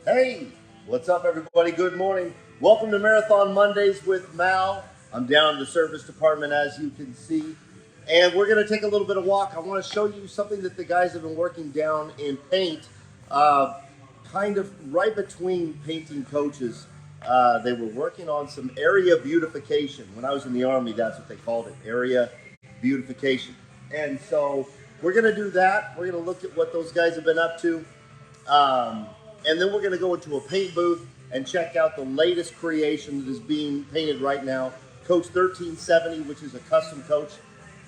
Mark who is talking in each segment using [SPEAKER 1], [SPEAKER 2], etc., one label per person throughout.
[SPEAKER 1] Hey, what's up, everybody? Good morning. Welcome to Marathon Mondays with Mal. I'm down in the service department, as you can see, and we're going to take a little bit of walk. I want to show you something that the guys have been working down in paint, kind of right between painting coaches. They were working on some area beautification. When I was in the Army, that's what they called it, area beautification. And so we're going to do that. We're going to look at what those guys have been up to. And then we're going to go into a paint booth and check out the latest creation that is being painted right now. Coach 1370, which is a custom coach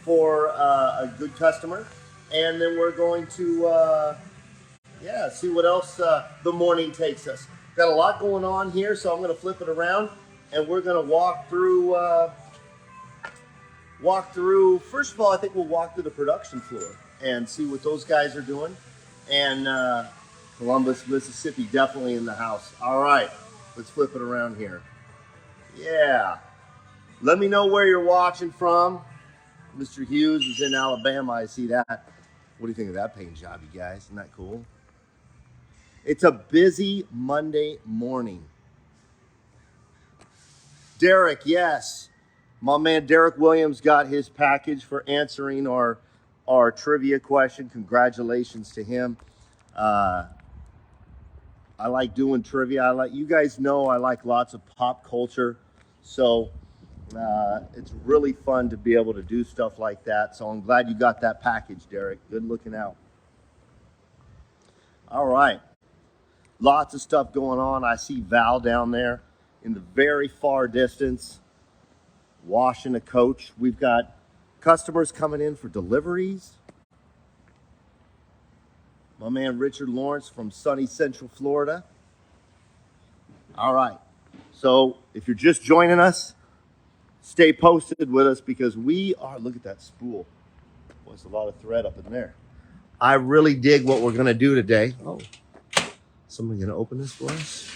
[SPEAKER 1] for a good customer. And then we're going to, see what else the morning takes us. Got a lot going on here, so I'm going to flip it around. And we're going to walk through, first of all, I think we'll walk through the production floor and see what those guys are doing. And Columbus, Mississippi, definitely in the house. All right, let's flip it around here. Yeah. Let me know where you're watching from. Mr. Hughes is in Alabama. I see that. What do you think of that paint job, you guys? Isn't that cool? It's a busy Monday morning. Derek, yes. My man Derek Williams got his package for answering our trivia question. Congratulations to him. I like doing trivia. You guys know I like lots of pop culture. So it's really fun to be able to do stuff like that. So I'm glad you got that package, Derek. Good looking out. All right. Lots of stuff going on. I see Val down there in the very far distance, washing a coach. We've got customers coming in for deliveries. My man Richard Lawrence from sunny Central Florida. All right. So if you're just joining us, stay posted with us because we are, look at that spool. Boy, there's a lot of thread up in there. I really dig what we're going to do today. Oh, somebody going to open this for us?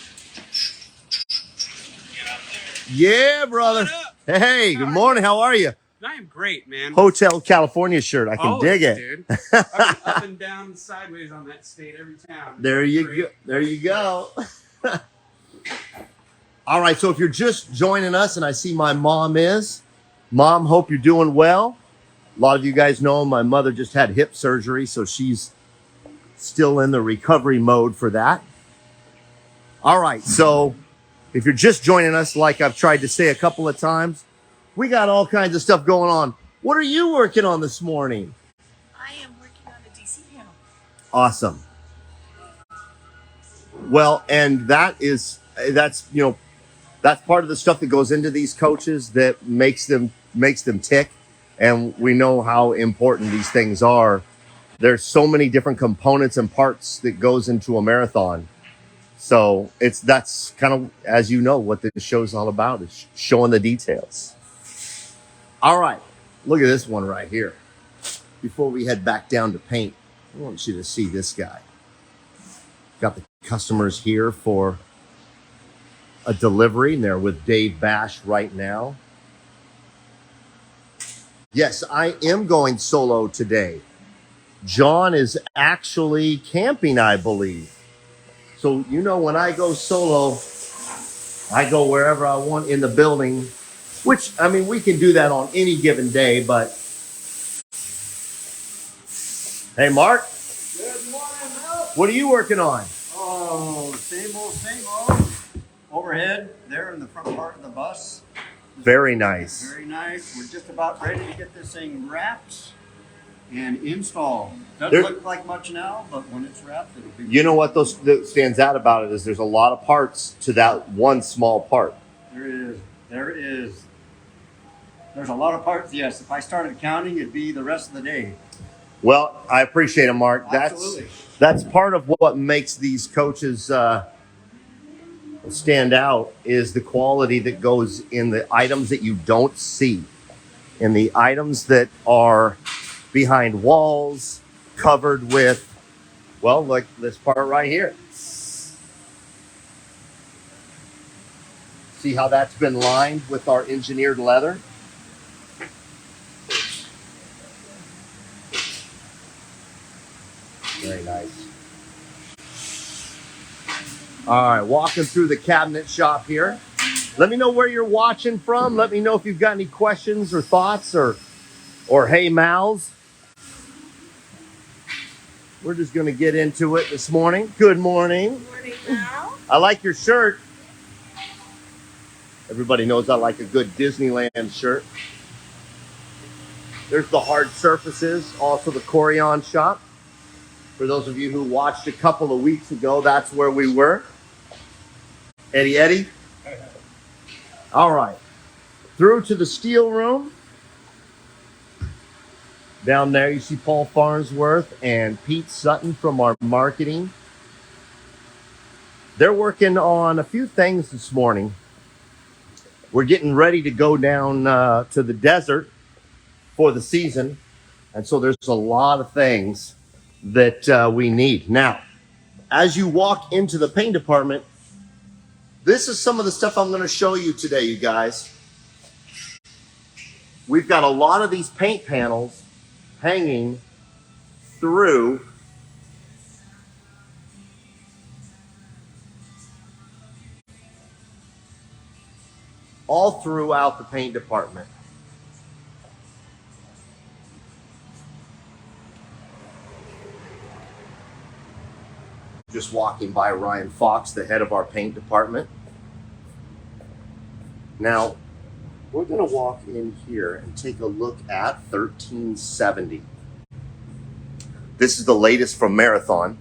[SPEAKER 1] Yeah, brother. Hey, good morning. How are you?
[SPEAKER 2] I am great, man.
[SPEAKER 1] Hotel California shirt. I can dig it.
[SPEAKER 2] Dude. I've been up and down sideways on that state every town.
[SPEAKER 1] There you go. There you go. All right, so if you're just joining us and I see my mom, hope you're doing well. A lot of you guys know my mother just had hip surgery, so she's still in the recovery mode for that. All right, so if you're just joining us, like I've tried to say a couple of times, we got all kinds of stuff going on. What are you working on this morning?
[SPEAKER 3] I am working on a DC panel.
[SPEAKER 1] Awesome. Well, and that's part of the stuff that goes into these coaches that makes them tick. And we know how important these things are. There's so many different components and parts that goes into a marathon. So that's kind of, as you know, what this show's all about, is showing the details. All right, look at this one right here. Before we head back down to paint, I want you to see this guy. Got the customers here for a delivery, and they're with Dave Bash right now. Yes, I am going solo today. John is actually camping, I believe. So, when I go solo, I go wherever I want in the building, which, we can do that on any given day, but. Hey, Mark.
[SPEAKER 4] Good morning, Bill.
[SPEAKER 1] What are you working on?
[SPEAKER 4] Oh, same old. Overhead there in the front part of the bus.
[SPEAKER 1] Very nice.
[SPEAKER 4] Very nice. We're just about ready to get this thing wrapped and installed. Doesn't look like much now, but when it's wrapped, it'll be.
[SPEAKER 1] You know what that stands out about it is there's a lot of parts to that one small part.
[SPEAKER 4] There is. There's a lot of parts. Yes, if I started counting, it'd be the rest of the day.
[SPEAKER 1] Well, I appreciate it, Mark.
[SPEAKER 4] Absolutely.
[SPEAKER 1] That's part of what makes these coaches stand out, is the quality that goes in the items that you don't see, in the items that are behind walls, covered with, well, like this part right here. See how that's been lined with our engineered leather? Very nice. All right, walking through the cabinet shop here. Let me know where you're watching from. Let me know if you've got any questions or thoughts or hey, Mals. We're just going to get into it this morning. Good morning.
[SPEAKER 3] Good morning, Mal.
[SPEAKER 1] I like your shirt. Everybody knows I like a good Disneyland shirt. There's the hard surfaces, also the Corian shop. For those of you who watched a couple of weeks ago, that's where we were. Eddie. All right. Through to the steel room. Down there, you see Paul Farnsworth and Pete Sutton from our marketing. They're working on a few things this morning. We're getting ready to go down to the desert for the season. And so there's a lot of things that we need. Now, as you walk into the paint department, this is some of the stuff I'm going to show you today, you guys. We've got a lot of these paint panels hanging through all throughout the paint department. Just walking by Ryan Fox, the head of our paint department. Now, we're going to walk in here and take a look at 1370. This is the latest from Marathon.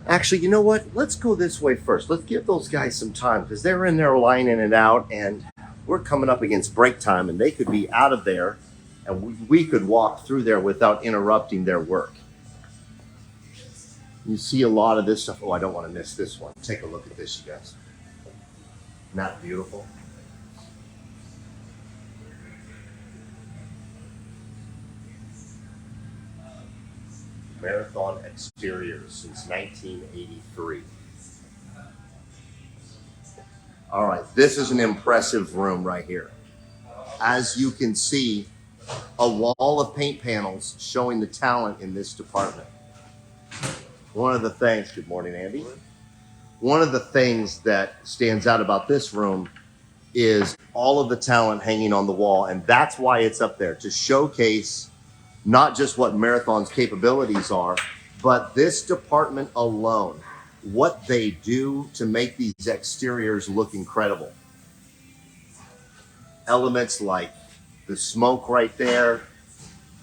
[SPEAKER 1] Actually, you know what? Let's go this way first. Let's give those guys some time because they're in there lining it out and we're coming up against break time and they could be out of there and we could walk through there without interrupting their work. You see a lot of this stuff. Oh, I don't want to miss this one. Take a look at this, you guys. Isn't that beautiful? Marathon exteriors since 1983. All right, this is an impressive room right here. As you can see, a wall of paint panels showing the talent in this department. One of the things, good morning, Andy. One of the things that stands out about this room is all of the talent hanging on the wall, and that's why it's up there, to showcase not just what Marathon's capabilities are, but this department alone, what they do to make these exteriors look incredible. Elements like the smoke right there,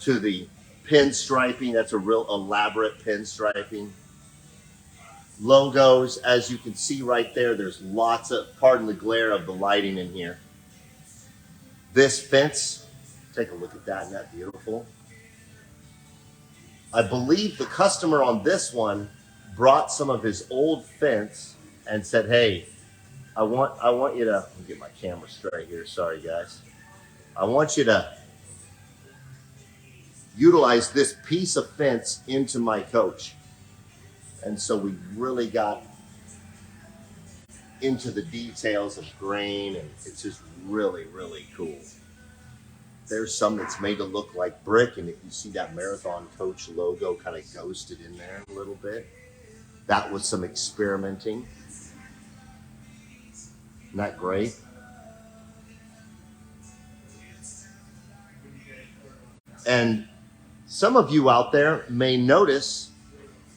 [SPEAKER 1] to the pinstriping, that's a real elaborate pinstriping. Logos, as you can see right there, there's lots of, pardon the glare of the lighting in here. This fence, take a look at that, isn't that beautiful? I believe the customer on this one brought some of his old fence and said, hey, I want you to, let me get my camera straight here, sorry guys. I want you to utilize this piece of fence into my coach. And so we really got into the details of grain and it's just really, really cool. There's some that's made to look like brick, and if you see that Marathon Coach logo kind of ghosted in there a little bit, that was some experimenting. Isn't that great? And some of you out there may notice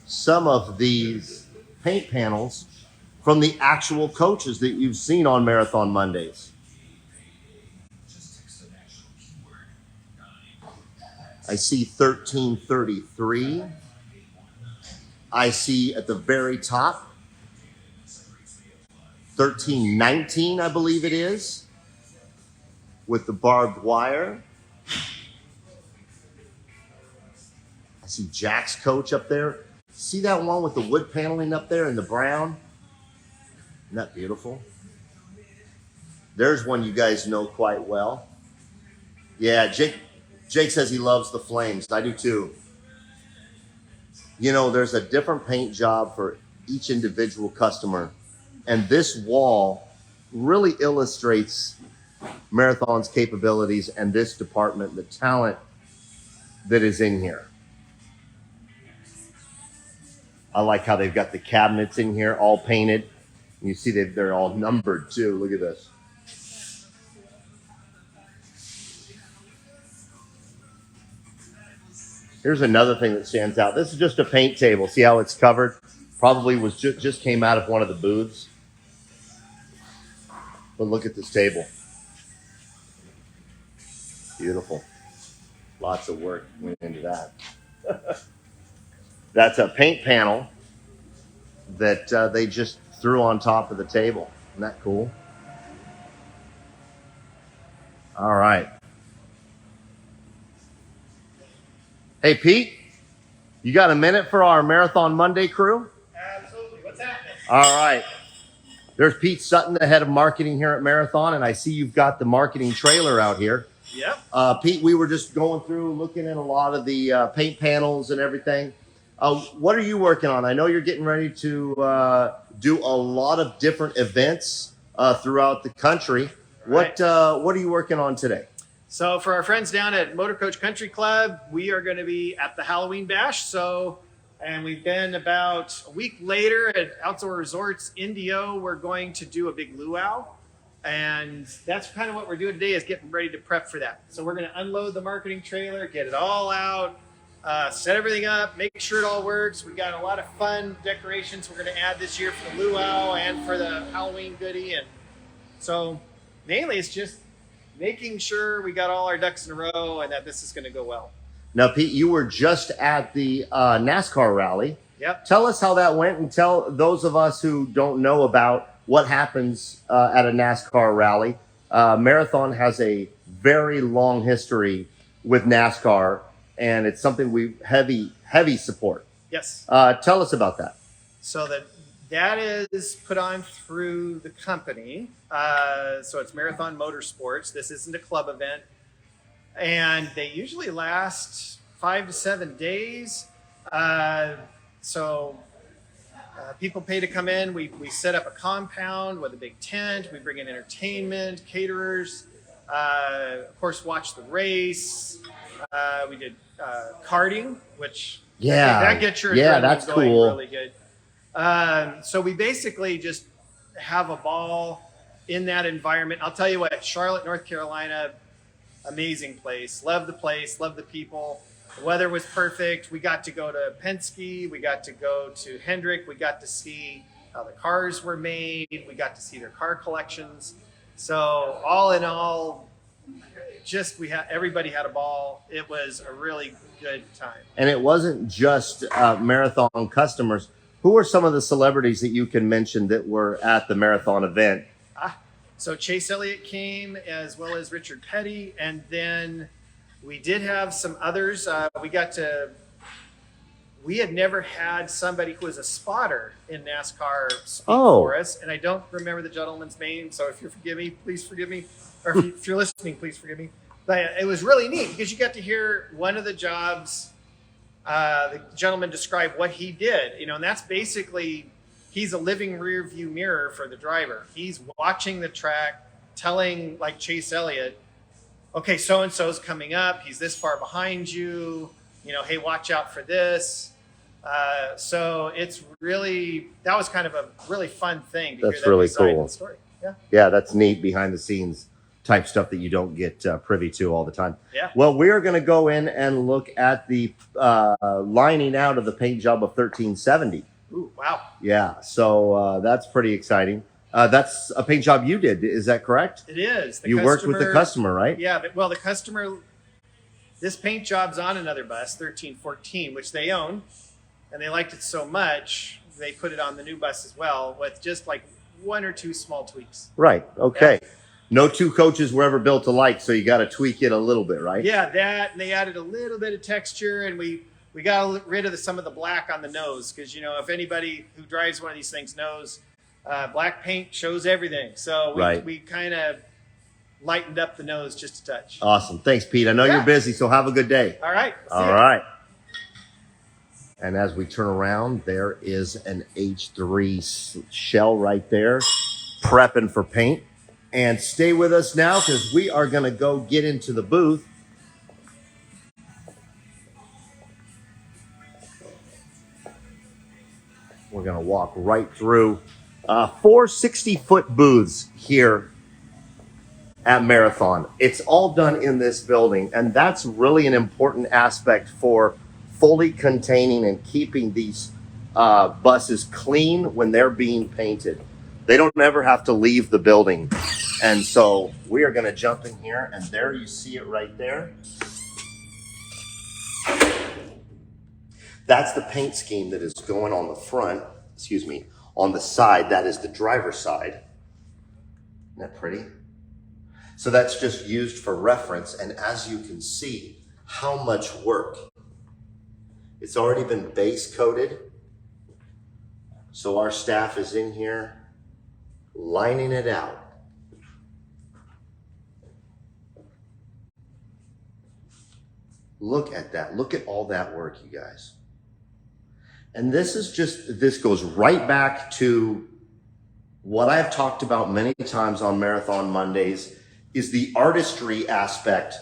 [SPEAKER 1] some of these paint panels from the actual coaches that you've seen on Marathon Mondays. I see 1333. I see at the very top 1319, I believe it is, with the barbed wire. I see Jack's coach up there. See that one with the wood paneling up there in the brown? Isn't that beautiful? There's one you guys know quite well. Yeah, Jake says he loves the flames. I do too. You know, there's a different paint job for each individual customer. And this wall really illustrates Marathon's capabilities and this department, the talent that is in here. I like how they've got the cabinets in here all painted. You see they're all numbered too. Look at this. Here's another thing that stands out. This is just a paint table. See how it's covered? Probably was just came out of one of the booths. But look at this table. Beautiful. Lots of work went into that. That's a paint panel that they just threw on top of the table. Isn't that cool? All right. Hey, Pete, you got a minute for our Marathon Monday crew?
[SPEAKER 2] Absolutely. What's happening?
[SPEAKER 1] All right. There's Pete Sutton, the head of marketing here at Marathon, and I see you've got the marketing trailer out here.
[SPEAKER 2] Yep.
[SPEAKER 1] Pete, we were just going through, looking at a lot of the paint panels and everything. What are you working on? I know you're getting ready to do a lot of different events throughout the country.
[SPEAKER 2] Right.
[SPEAKER 1] What are you working on today?
[SPEAKER 2] So for our friends down at Motor Coach Country Club, we are going to be at the Halloween Bash. And we've been about a week later at Outdoor Resorts Indio. We're going to do a big luau. And that's kind of what we're doing today, is getting ready to prep for that. So we're going to unload the marketing trailer, get it all out, set everything up, make sure it all works. We got a lot of fun decorations we're going to add this year for the luau and for the Halloween goodie. And so mainly it's just making sure we got all our ducks in a row and that this is going to go well.
[SPEAKER 1] Now, Pete, you were just at the NASCAR rally.
[SPEAKER 2] Yep.
[SPEAKER 1] Tell us how that went, and tell those of us who don't know about what happens at a NASCAR rally. Marathon has a very long history with NASCAR, and it's something we heavy support.
[SPEAKER 2] Yes.
[SPEAKER 1] Tell us about that.
[SPEAKER 2] So that is put on through the company. So it's Marathon Motorsports. This isn't a club event. And they usually last 5 to 7 days. People pay to come in. We set up a compound with a big tent. We bring in entertainment, caterers, of course, watch the race. We did karting, which that gets your adrenaline
[SPEAKER 1] that's
[SPEAKER 2] going
[SPEAKER 1] cool.
[SPEAKER 2] really good. So we basically just have a ball in that environment. I'll tell you what, Charlotte, North Carolina, amazing place. Love the place, love the people. The weather was perfect. We got to go to Penske. We got to go to Hendrick. We got to see how the cars were made. We got to see their car collections. So all in all, everybody had a ball. It was a really good time.
[SPEAKER 1] And it wasn't just Marathon customers. Who are some of the celebrities that you can mention that were at the Marathon event?
[SPEAKER 2] So Chase Elliott came, as well as Richard Petty, and then we did have some others. We had never had somebody who was a spotter in NASCAR speak for us, and I don't remember the gentleman's name, so if you forgive me, please forgive me. Or if you're listening, please forgive me. But it was really neat because you got to hear one of the jobs, the gentleman describe what he did, and that's basically, he's a living rear view mirror for the driver. He's watching the track, telling, like Chase Elliott, okay, so-and-so's coming up. He's this far behind you. Hey, watch out for this. So it's really, that was kind of a really fun thing to hear that
[SPEAKER 1] really
[SPEAKER 2] side
[SPEAKER 1] cool.
[SPEAKER 2] of the story. Yeah.
[SPEAKER 1] Yeah, that's neat, behind the scenes type stuff that you don't get privy to all the time.
[SPEAKER 2] Yeah.
[SPEAKER 1] Well, we're going to go in and look at the lining out of the paint job of 1370.
[SPEAKER 2] Ooh, wow.
[SPEAKER 1] Yeah, so that's pretty exciting. That's a paint job you did, is that correct?
[SPEAKER 2] It is.
[SPEAKER 1] You worked with the customer, right?
[SPEAKER 2] Yeah, but the customer, this paint job's on another bus, 1314, which they own, and they liked it so much, they put it on the new bus as well, with just like 1 or 2 small tweaks.
[SPEAKER 1] Right, okay. Yeah. No two coaches were ever built alike, so you got to tweak it a little bit, right?
[SPEAKER 2] Yeah, that, and they added a little bit of texture, and we got rid of some of the black on the nose, because, if anybody who drives one of these things knows, black paint shows everything. So we kind of lightened up the nose just a touch.
[SPEAKER 1] Awesome. Thanks, Pete. I know you're busy, so have a good day.
[SPEAKER 2] All right.
[SPEAKER 1] All right. And as we turn around, there is an H3 shell right there, prepping for paint. And stay with us now, because we are going to go get into the booth. We're gonna walk right through 4 60-foot booths here at Marathon. It's all done in this building, and that's really an important aspect for fully containing and keeping these buses clean when they're being painted. They don't ever have to leave the building. And so we are gonna jump in here, and there you see it right there. That's the paint scheme that is going on the front, excuse me, on the side. That is the driver's side. Isn't that pretty? So that's just used for reference. And as you can see, how much work. It's already been base coated. So our staff is in here lining it out. Look at that. Look at all that work, you guys. And this goes right back to what I've talked about many times on Marathon Mondays, is the artistry aspect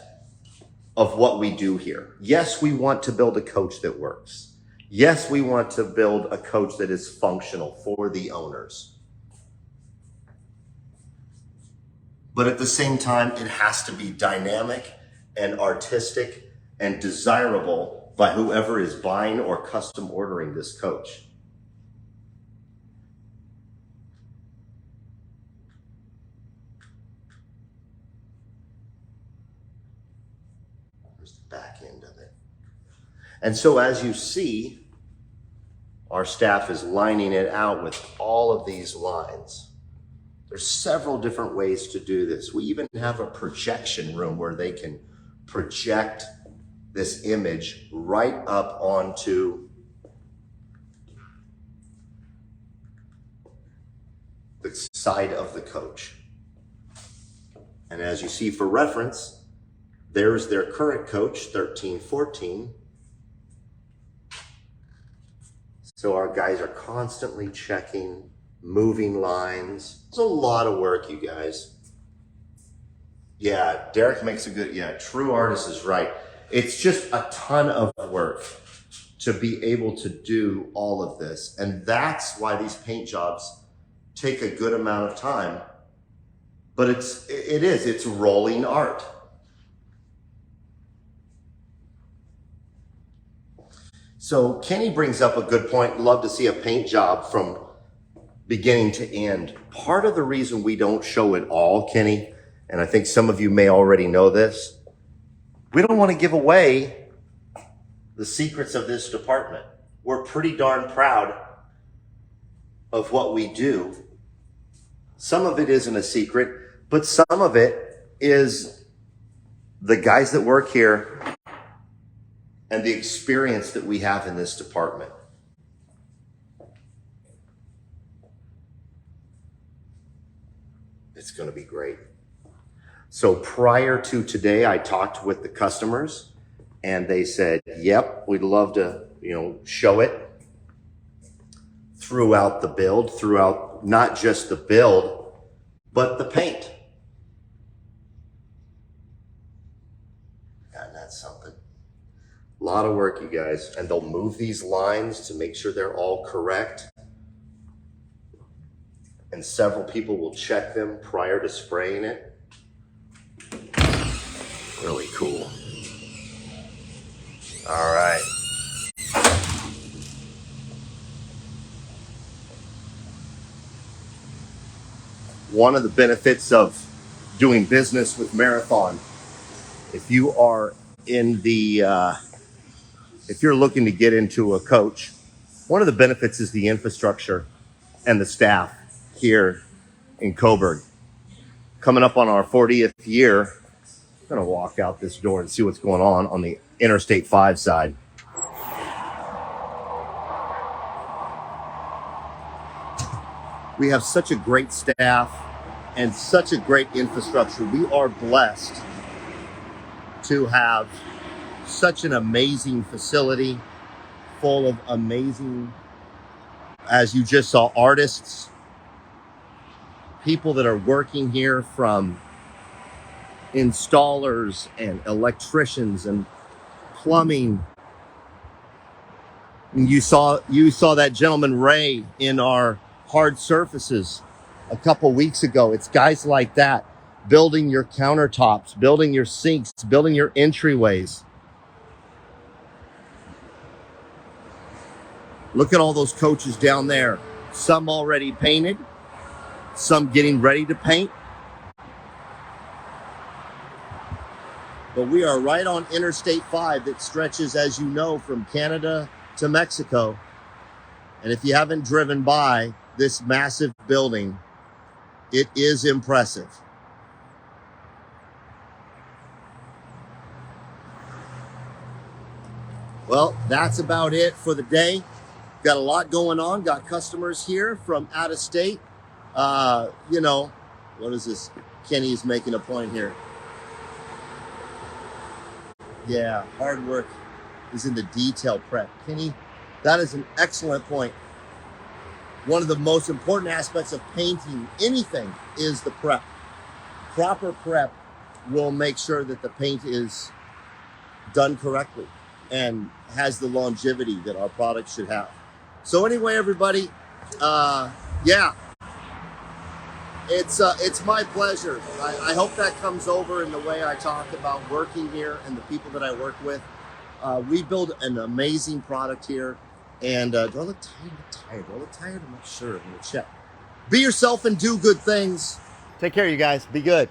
[SPEAKER 1] of what we do here. Yes, we want to build a coach that works. Yes, we want to build a coach that is functional for the owners. But at the same time, it has to be dynamic and artistic and desirable by whoever is buying or custom ordering this coach. There's the back end of it. And so as you see, our staff is lining it out with all of these lines. There's several different ways to do this. We even have a projection room where they can project this image right up onto the side of the coach. And as you see for reference, there's their current coach, 1314. So our guys are constantly checking, moving lines. It's a lot of work, you guys. Yeah, Derek makes a good, true artist is right. It's just a ton of work to be able to do all of this. And that's why these paint jobs take a good amount of time. But it's rolling art. So Kenny brings up a good point. Love to see a paint job from beginning to end. Part of the reason we don't show it all, Kenny, and I think some of you may already know this, we don't want to give away the secrets of this department. We're pretty darn proud of what we do. Some of it isn't a secret, but some of it is the guys that work here and the experience that we have in this department. It's going to be great. So prior to today, I talked with the customers and they said, yep, we'd love to, show it throughout the build, throughout not just the build, but the paint. And that's something. A lot of work, you guys. And they'll move these lines to make sure they're all correct. And several people will check them prior to spraying it. Really cool. All right. One of the benefits of doing business with Marathon, if you are if you're looking to get into a coach, one of the benefits is the infrastructure and the staff here in Coburg. Coming up on our 40th year, I'm gonna walk out this door and see what's going on the Interstate 5 side. We have such a great staff and such a great infrastructure. We are blessed to have such an amazing facility full of amazing, as you just saw, artists, people that are working here, from installers and electricians and plumbing, And you saw that gentleman Ray in our hard surfaces a couple weeks ago. It's guys like that building your countertops, building your sinks, building your entryways. Look at all those coaches down there. Some already painted, some getting ready to paint. But we are right on Interstate 5 that stretches, as you know, from Canada to Mexico. And if you haven't driven by this massive building, it is impressive. Well, that's about it for the day. Got a lot going on. Got customers here from out of state. You know, what is this? Kenny's making a point here. Yeah, hard work is in the detail prep. Kenny, that is an excellent point. One of the most important aspects of painting anything is the prep. Proper prep will make sure that the paint is done correctly and has the longevity that our product should have. So anyway, everybody, yeah, it's my pleasure. I hope that comes over in the way I talk about working here and the people that I work with. We build an amazing product here. And do I look tired? Do I look tired? I'm not sure. I'm gonna check. Be yourself and do good things. Take care, you guys. Be good.